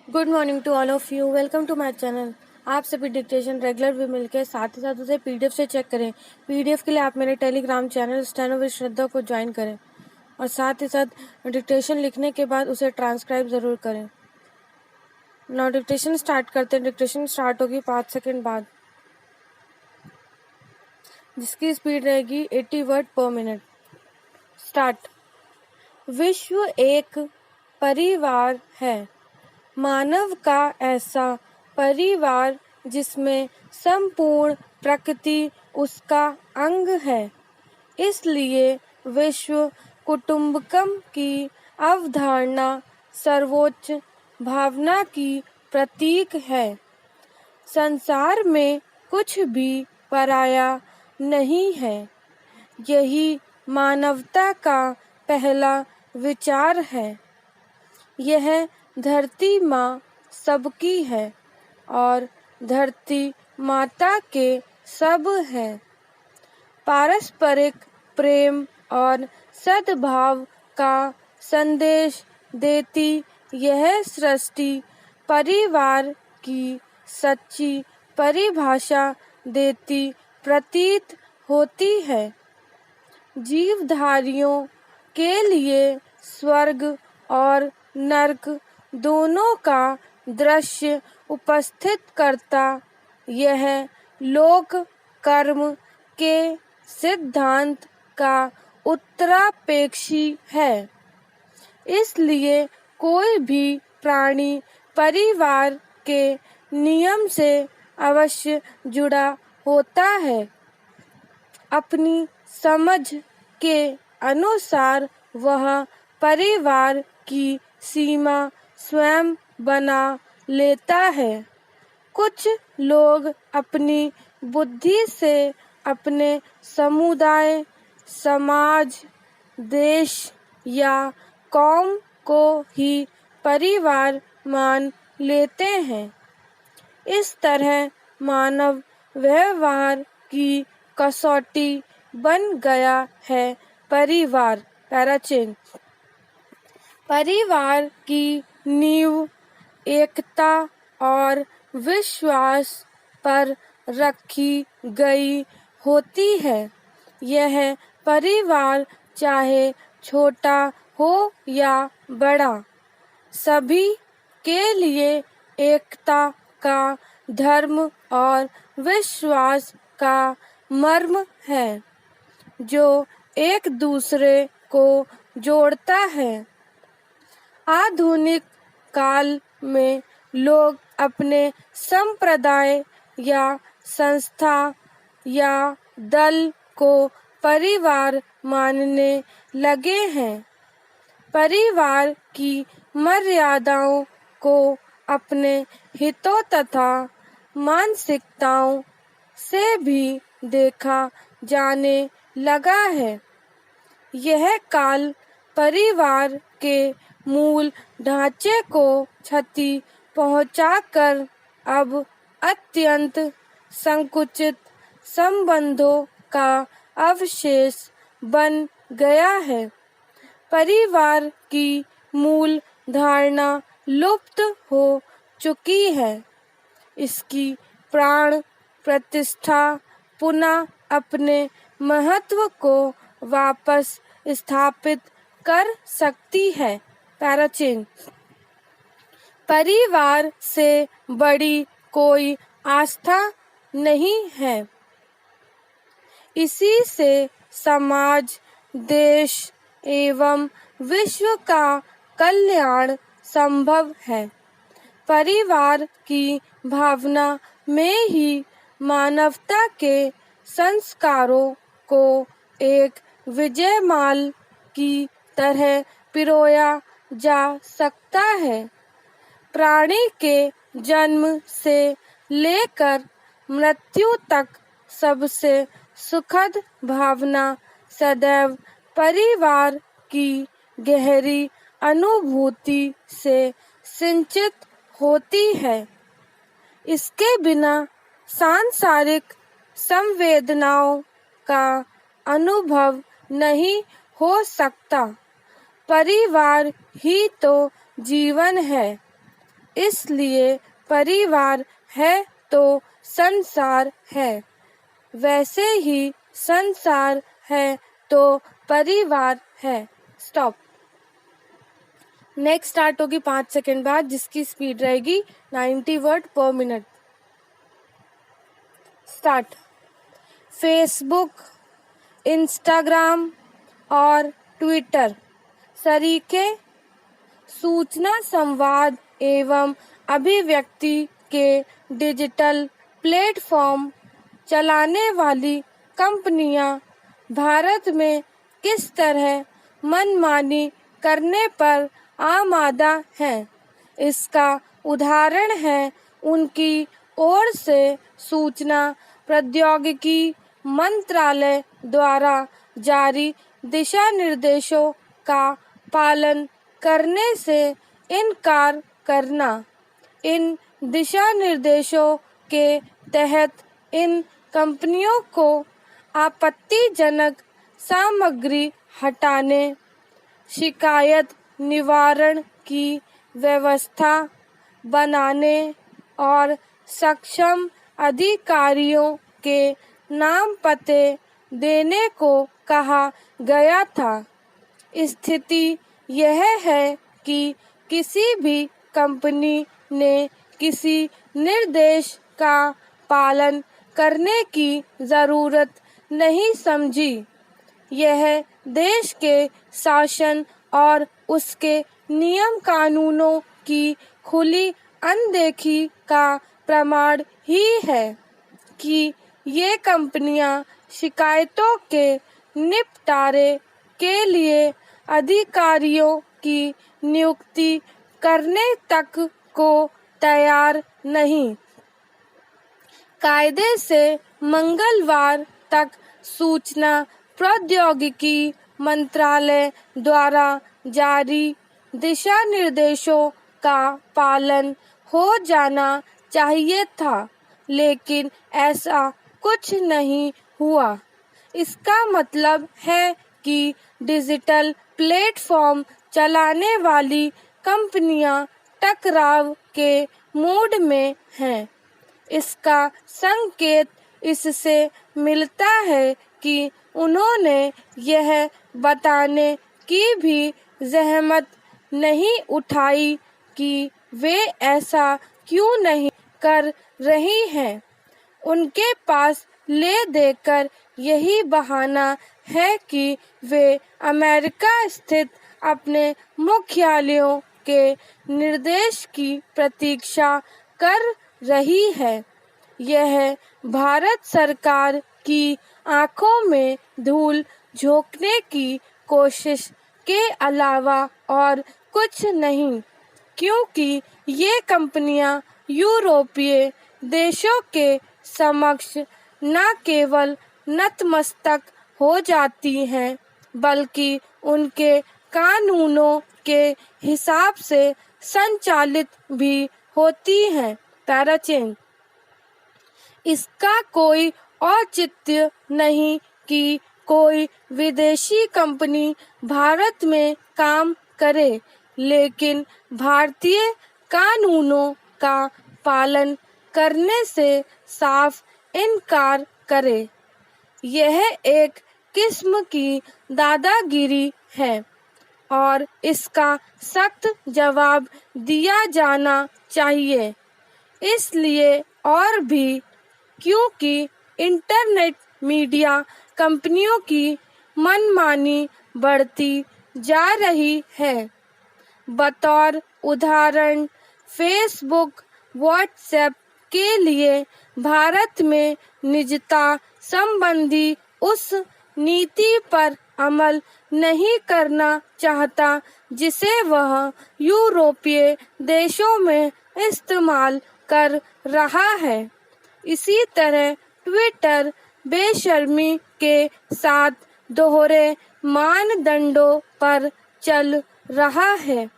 Good morning to all of you. Welcome to my channel. आप सभी dictation regular भी मिलकर साथ ही साथ उसे पीडीएफ से चेक करें। पीडीएफ के लिए आप मेरे टेलीग्राम चैनल स्टेनो विद श्रद्धा को ज्वाइन करें और साथ ही साथ डिक्टेशन लिखने के बाद उसे ट्रांसक्राइब ज़रूर करें। नाउ डिक्टेशन स्टार्ट करते हैं। डिक्टेशन स्टार्ट होगी 5 सेकंड बाद, जिसकी स्पीड रहेगी 80 वर्ड पर मिनट। स्टार्ट। विश्व एक परिवार है, मानव का ऐसा परिवार जिसमें संपूर्ण प्रकृति उसका अंग है। इसलिए विश्व कुटुंबकम की अवधारणा सर्वोच्च भावना की प्रतीक है। संसार में कुछ भी पराया नहीं है, यही मानवता का पहला विचार है। यह धरती माँ सबकी है और धरती माता के सब है। पारस्परिक प्रेम और सद्भाव का संदेश देती यह सृष्टि परिवार की सच्ची परिभाषा देती प्रतीत होती है। जीवधारियों के लिए स्वर्ग और नरक दोनों का दृश्य उपस्थित करता यह लोक कर्म के सिद्धांत का उत्तरापेक्षी है। इसलिए कोई भी प्राणी परिवार के नियम से अवश्य जुड़ा होता है। अपनी समझ के अनुसार वह परिवार की सीमा स्वयं बना लेता है। कुछ लोग अपनी बुद्धि से अपने समुदाय, समाज, देश या कौम को ही परिवार मान लेते हैं। इस तरह मानव व्यवहार की कसौटी बन गया है परिवार। पैराचेन। परिवार की नींव एकता और विश्वास पर रखी गई होती है। यह परिवार चाहे छोटा हो या बड़ा, सभी के लिए एकता का धर्म और विश्वास का मर्म है, जो एक दूसरे को जोड़ता है। आधुनिक काल में लोग अपने संप्रदाय या संस्था या दल को परिवार मानने लगे हैं। परिवार की मर्यादाओं को अपने हितों तथा मानसिकताओं से भी देखा जाने लगा है। यह काल परिवार के मूल ढांचे को क्षति पहुंचाकर अब अत्यंत संकुचित संबंधों का अवशेष बन गया है। परिवार की मूल धारणा लुप्त हो चुकी है। इसकी प्राण प्रतिष्ठा पुनः अपने महत्व को वापस स्थापित कर सकती है। पैराचेन। परिवार से बड़ी कोई आस्था नहीं है। इसी से समाज, देश एवं विश्व का कल्याण संभव है। परिवार की भावना में ही मानवता के संस्कारों को एक विजयमाल की तरह पिरोया जा सकता है। प्राणी के जन्म से लेकर मृत्यु तक सबसे सुखद भावना सदैव परिवार की गहरी अनुभूति से सिंचित होती है। इसके बिना सांसारिक संवेदनाओं का अनुभव नहीं हो सकता। परिवार ही तो जीवन है। इसलिए परिवार है तो संसार है, वैसे ही संसार है तो परिवार है। स्टॉप। नेक्स्ट स्टार्ट होगी 5 सेकंड बाद, जिसकी स्पीड रहेगी 90 वर्ड पर मिनट। स्टार्ट। फेसबुक, इंस्टाग्राम और ट्विटर सरीखे सूचना संवाद एवं अभिव्यक्ति के डिजिटल प्लेटफॉर्म चलाने वाली कंपनियां भारत में किस तरह मनमानी करने पर आमादा हैं। इसका उदाहरण है उनकी ओर से सूचना प्रौद्योगिकी मंत्रालय द्वारा जारी दिशा निर्देशों का पालन करने से इनकार करना। इन दिशा निर्देशों के तहत इन कंपनियों को आपत्तिजनक सामग्री हटाने, शिकायत निवारण की व्यवस्था बनाने और सक्षम अधिकारियों के नाम पते देने को कहा गया था। स्थिति यह है कि किसी भी कंपनी ने किसी निर्देश का पालन करने की जरूरत नहीं समझी। यह देश के शासन और उसके नियम कानूनों की खुली अनदेखी का प्रमाण ही है कि ये कंपनियां शिकायतों के निपटारे के लिए अधिकारियों की नियुक्ति करने तक को तैयार नहीं। कायदे से मंगलवार तक सूचना प्रौद्योगिकी मंत्रालय द्वारा जारी दिशा निर्देशों का पालन हो जाना चाहिए था, लेकिन ऐसा कुछ नहीं हुआ। इसका मतलब है कि डिजिटल प्लेटफॉर्म चलाने वाली कंपनियां टकराव के मूड में हैं। इसका संकेत इससे मिलता है कि उन्होंने यह बताने की भी जहमत नहीं उठाई कि वे ऐसा क्यों नहीं कर रही हैं। उनके पास ले देकर यही बहाना है कि वे अमेरिका स्थित अपने मुख्यालयों के निर्देश की प्रतीक्षा कर रही है। यह भारत सरकार की आंखों में धूल झोंकने की कोशिश के अलावा और कुछ नहीं, क्योंकि ये कंपनियां यूरोपीय देशों के समक्ष न केवल नतमस्तक हो जाती हैं, बल्कि उनके कानूनों के हिसाब से संचालित भी होती हैं। पैराचेन। इसका कोई औचित्य नहीं कि कोई विदेशी कंपनी भारत में काम करे, लेकिन भारतीय कानूनों का पालन करने से साफ इनकार करे। यह एक किस्म की दादागिरी है और इसका सख्त जवाब दिया जाना चाहिए। इसलिए और भी क्योंकि इंटरनेट मीडिया कंपनियों की मनमानी बढ़ती जा रही है। बतौर उदाहरण, फेसबुक, व्हाट्सएप के लिए भारत में निजता संबंधी उस नीति पर अमल नहीं करना चाहता जिसे वह यूरोपीय देशों में इस्तेमाल कर रहा है। इसी तरह ट्विटर बेशर्मी के साथ दोहरे मानदंडों पर चल रहा है।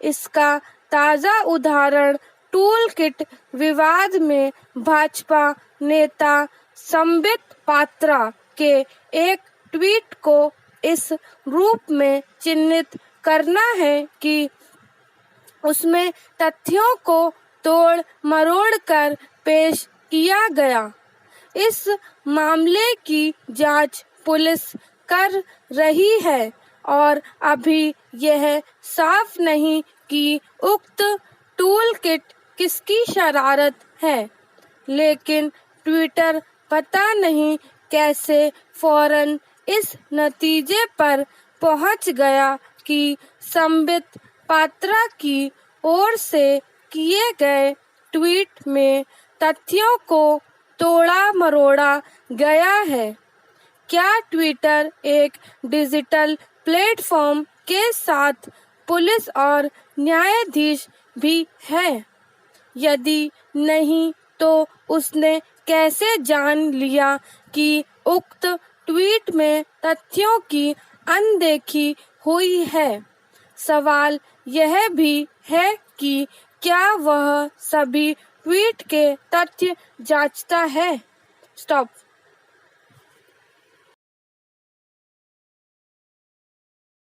इसका ताज़ा उदाहरण टूल किट विवाद में भाजपा नेता संबित पात्रा के एक ट्वीट को इस रूप में चिह्नित करना है कि उसमें तथ्यों को तोड़ मरोड़ कर पेश किया गया। इस मामले की जांच पुलिस कर रही है और अभी यह साफ नहीं कि उक्त टूल किट किसकी शरारत है, लेकिन ट्विटर पता नहीं कैसे फौरन इस नतीजे पर पहुंच गया कि संबित पात्रा की ओर से किए गए ट्वीट में तथ्यों को तोड़ा मरोड़ा गया है। क्या ट्विटर एक डिजिटल प्लेटफॉर्म के साथ पुलिस और न्यायाधीश भी है? यदि नहीं तो उसने कैसे जान लिया कि उक्त ट्वीट में तथ्यों की अनदेखी हुई है? सवाल यह भी है कि क्या वह सभी ट्वीट के तथ्य जांचता है? स्टॉप।